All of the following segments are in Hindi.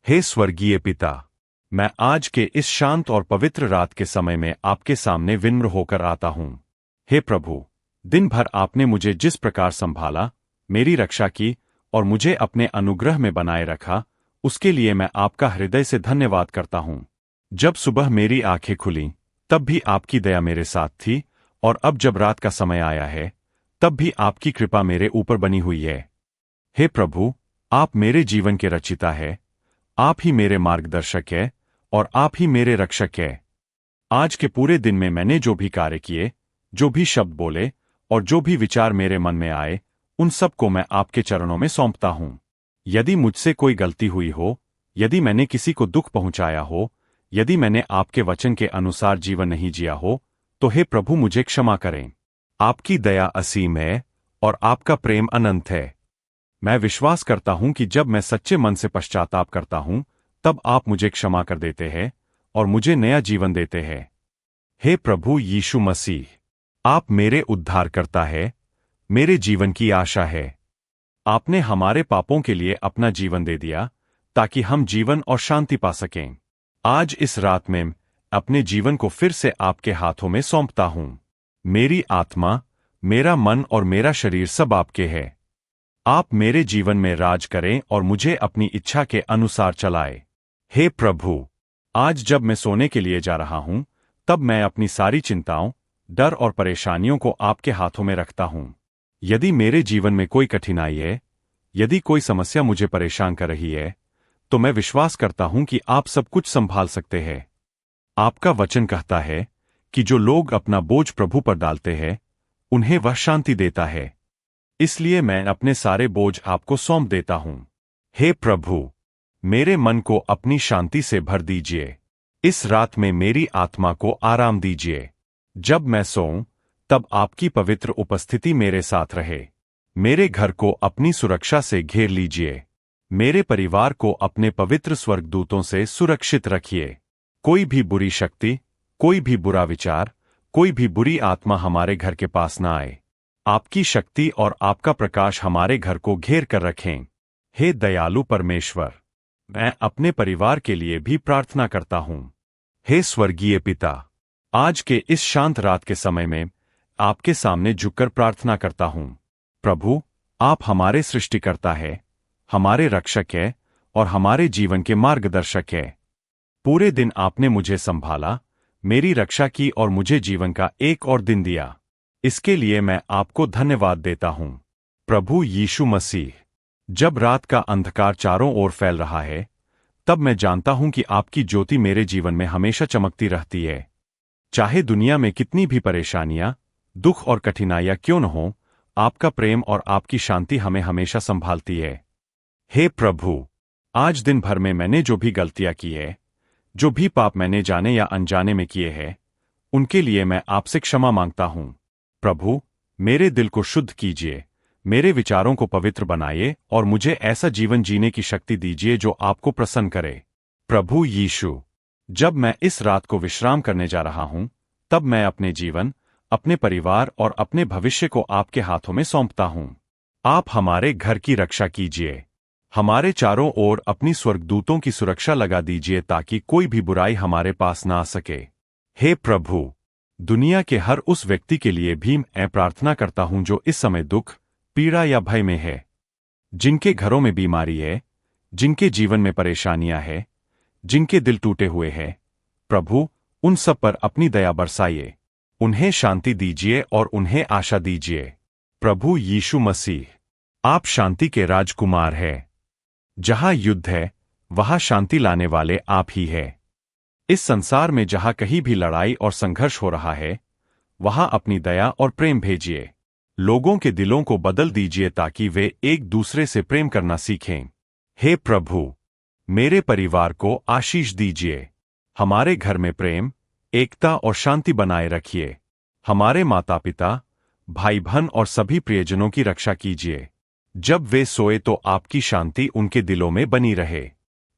हे स्वर्गीय पिता, मैं आज के इस शांत और पवित्र रात के समय में आपके सामने विनम्र होकर आता हूँ। हे प्रभु, दिन भर आपने मुझे जिस प्रकार संभाला, मेरी रक्षा की और मुझे अपने अनुग्रह में बनाए रखा, उसके लिए मैं आपका हृदय से धन्यवाद करता हूँ। जब सुबह मेरी आंखें खुलीं, तब भी आपकी दया मेरे साथ थी, और अब जब रात का समय आया है, तब भी आपकी कृपा मेरे ऊपर बनी हुई है। हे प्रभु, आप मेरे जीवन के रचिता है, आप ही मेरे मार्गदर्शक है और आप ही मेरे रक्षक है। आज के पूरे दिन में मैंने जो भी कार्य किए, जो भी शब्द बोले और जो भी विचार मेरे मन में आए, उन सब को मैं आपके चरणों में सौंपता हूँ। यदि मुझसे कोई गलती हुई हो, यदि मैंने किसी को दुख पहुंचाया हो, यदि मैंने आपके वचन के अनुसार जीवन नहीं जिया हो, तो हे प्रभु मुझे क्षमा करें। आपकी दया असीम है और आपका प्रेम अनंत है। मैं विश्वास करता हूं कि जब मैं सच्चे मन से पश्चाताप करता हूं, तब आप मुझे क्षमा कर देते हैं और मुझे नया जीवन देते हैं। हे प्रभु यीशु मसीह, आप मेरे उद्धारकर्ता है, मेरे जीवन की आशा है। आपने हमारे पापों के लिए अपना जीवन दे दिया, ताकि हम जीवन और शांति पा सकें। आज इस रात में अपने जीवन को फिर से आपके हाथों में सौंपता हूं। मेरी आत्मा, मेरा मन और मेरा शरीर सब आपके हैं। आप मेरे जीवन में राज करें और मुझे अपनी इच्छा के अनुसार चलाए। हे प्रभु, आज जब मैं सोने के लिए जा रहा हूं, तब मैं अपनी सारी चिंताओं, डर और परेशानियों को आपके हाथों में रखता हूं। यदि मेरे जीवन में कोई कठिनाई है, यदि कोई समस्या मुझे परेशान कर रही है, तो मैं विश्वास करता हूं कि आप सब कुछ संभाल सकते हैं। आपका वचन कहता है कि जो लोग अपना बोझ प्रभु पर डालते हैं, उन्हें वह शांति देता है। इसलिए मैं अपने सारे बोझ आपको सौंप देता हूं। हे प्रभु, मेरे मन को अपनी शांति से भर दीजिए। इस रात में मेरी आत्मा को आराम दीजिए। जब मैं सोऊं, तब आपकी पवित्र उपस्थिति मेरे साथ रहे। मेरे घर को अपनी सुरक्षा से घेर लीजिए। मेरे परिवार को अपने पवित्र स्वर्गदूतों से सुरक्षित रखिए। कोई भी बुरी शक्ति, कोई भी बुरा विचार, कोई भी बुरी आत्मा हमारे घर के पास न आए। आपकी शक्ति और आपका प्रकाश हमारे घर को घेर कर रखें। हे दयालु परमेश्वर, मैं अपने परिवार के लिए भी प्रार्थना करता हूं। हे स्वर्गीय पिता, आज के इस शांत रात के समय में आपके सामने झुककर प्रार्थना करता हूं। प्रभु, आप हमारे सृष्टिकर्ता है, हमारे रक्षक है और हमारे जीवन के मार्गदर्शक है। पूरे दिन आपने मुझे संभाला, मेरी रक्षा की और मुझे जीवन का एक और दिन दिया। इसके लिए मैं आपको धन्यवाद देता हूं। प्रभु यीशु मसीह, जब रात का अंधकार चारों ओर फैल रहा है, तब मैं जानता हूं कि आपकी ज्योति मेरे जीवन में हमेशा चमकती रहती है। चाहे दुनिया में कितनी भी परेशानियां, दुख और कठिनाइयां क्यों न हो, आपका प्रेम और आपकी शांति हमें हमेशा संभालती है। हे प्रभु, आज दिन भर में मैंने जो भी गलतियां की है, जो भी पाप मैंने जाने या अनजाने में किए हैं, उनके लिए मैं आपसे क्षमा मांगता हूं। प्रभु, मेरे दिल को शुद्ध कीजिए, मेरे विचारों को पवित्र बनाइए और मुझे ऐसा जीवन जीने की शक्ति दीजिए जो आपको प्रसन्न करे। प्रभु यीशु, जब मैं इस रात को विश्राम करने जा रहा हूं, तब मैं अपने जीवन, अपने परिवार और अपने भविष्य को आपके हाथों में सौंपता हूं। आप हमारे घर की रक्षा कीजिए। हमारे चारों ओर अपनी स्वर्गदूतों की सुरक्षा लगा दीजिए ताकि कोई भी बुराई हमारे पास ना आ सके। हे प्रभु, दुनिया के हर उस व्यक्ति के लिए भी मैं प्रार्थना करता हूं जो इस समय दुख, पीड़ा या भय में है, जिनके घरों में बीमारी है, जिनके जीवन में परेशानियां हैं, जिनके दिल टूटे हुए हैं। प्रभु, उन सब पर अपनी दया बरसाइए, उन्हें शांति दीजिए और उन्हें आशा दीजिए। प्रभु यीशु मसीह, आप शांति के राजकुमार हैं। जहां युद्ध है, वहां शांति लाने वाले आप ही हैं। इस संसार में जहां कहीं भी लड़ाई और संघर्ष हो रहा है, वहां अपनी दया और प्रेम भेजिए। लोगों के दिलों को बदल दीजिए ताकि वे एक दूसरे से प्रेम करना सीखें। हे प्रभु, मेरे परिवार को आशीष दीजिए। हमारे घर में प्रेम, एकता और शांति बनाए रखिए। हमारे माता पिता, भाई बहन और सभी प्रियजनों की रक्षा कीजिए। जब वे सोए तो आपकी शांति उनके दिलों में बनी रहे।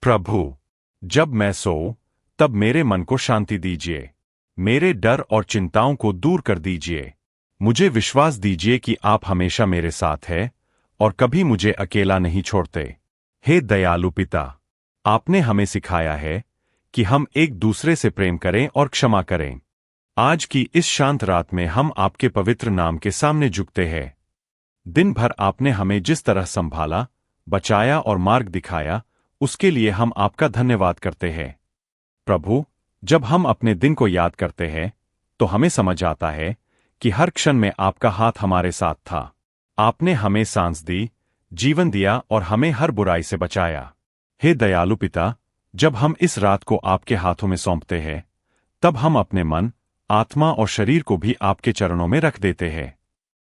प्रभु, जब मैं सोऊं, तब मेरे मन को शांति दीजिए। मेरे डर और चिंताओं को दूर कर दीजिए। मुझे विश्वास दीजिए कि आप हमेशा मेरे साथ हैं और कभी मुझे अकेला नहीं छोड़ते। हे दयालु पिता, आपने हमें सिखाया है कि हम एक दूसरे से प्रेम करें और क्षमा करें। आज की इस शांत रात में हम आपके पवित्र नाम के सामने झुकते हैं। दिन भर आपने हमें जिस तरह संभाला, बचाया और मार्ग दिखाया, उसके लिए हम आपका धन्यवाद करते हैं। प्रभु, जब हम अपने दिन को याद करते हैं तो हमें समझ आता है कि हर क्षण में आपका हाथ हमारे साथ था। आपने हमें सांस दी, जीवन दिया और हमें हर बुराई से बचाया। हे दयालु पिता, जब हम इस रात को आपके हाथों में सौंपते हैं, तब हम अपने मन, आत्मा और शरीर को भी आपके चरणों में रख देते हैं।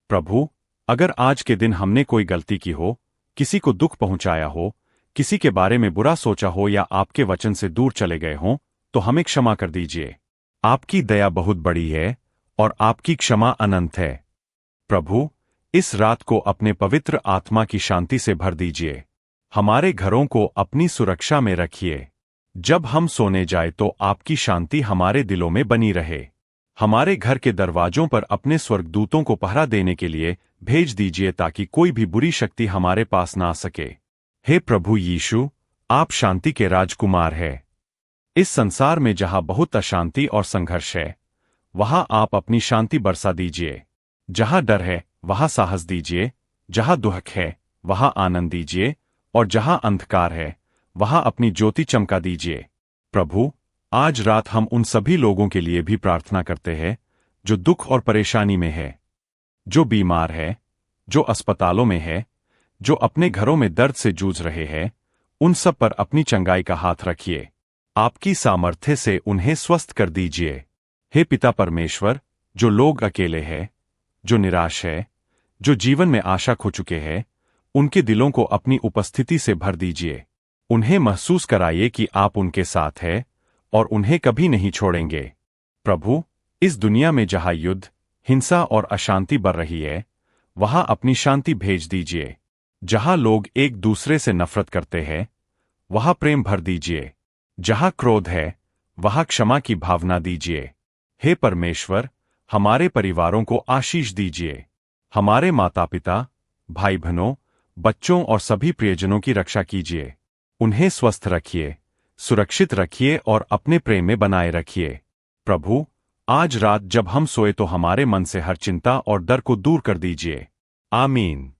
प्रभु, अगर आज के दिन हमने कोई गलती की हो, किसी को दुख पहुंचाया हो, किसी के बारे में बुरा सोचा हो या आपके वचन से दूर चले गए हों, तो हमें क्षमा कर दीजिए। आपकी दया बहुत बड़ी है और आपकी क्षमा अनंत है। प्रभु, इस रात को अपने पवित्र आत्मा की शांति से भर दीजिए। हमारे घरों को अपनी सुरक्षा में रखिए। जब हम सोने जाए तो आपकी शांति हमारे दिलों में बनी रहे। हमारे घर के दरवाजों पर अपने स्वर्गदूतों को पहरा देने के लिए भेज दीजिए ताकि कोई भी बुरी शक्ति हमारे पास ना आ सके। हे प्रभु यीशु, आप शांति के राजकुमार हैं। इस संसार में जहां बहुत अशांति और संघर्ष है, वहां आप अपनी शांति बरसा दीजिए। जहां डर है, वहां साहस दीजिए। जहां दुख है, वहां आनंद दीजिए। और जहां अंधकार है, वहां अपनी ज्योति चमका दीजिए। प्रभु, आज रात हम उन सभी लोगों के लिए भी प्रार्थना करते हैं जो दुख और परेशानी में है, जो बीमार है, जो अस्पतालों में है, जो अपने घरों में दर्द से जूझ रहे हैं। उन सब पर अपनी चंगाई का हाथ रखिए। आपकी सामर्थ्य से उन्हें स्वस्थ कर दीजिए। हे पिता परमेश्वर, जो लोग अकेले हैं, जो निराश है, जो जीवन में आशा खो चुके हैं, उनके दिलों को अपनी उपस्थिति से भर दीजिए। उन्हें महसूस कराइए कि आप उनके साथ हैं और उन्हें कभी नहीं छोड़ेंगे। प्रभु, इस दुनिया में जहां युद्ध, हिंसा और अशांति बढ़ रही है, वहां अपनी शांति भेज दीजिए। जहां लोग एक दूसरे से नफरत करते हैं, वहां प्रेम भर दीजिए। जहां क्रोध है, वहां क्षमा की भावना दीजिए। हे परमेश्वर, हमारे परिवारों को आशीष दीजिए। हमारे माता पिता, भाई बहनों, बच्चों और सभी प्रियजनों की रक्षा कीजिए। उन्हें स्वस्थ रखिए, सुरक्षित रखिए और अपने प्रेम में बनाए रखिए। प्रभु, आज रात जब हम सोए तो हमारे मन से हर चिंता और डर को दूर कर दीजिए। आमीन।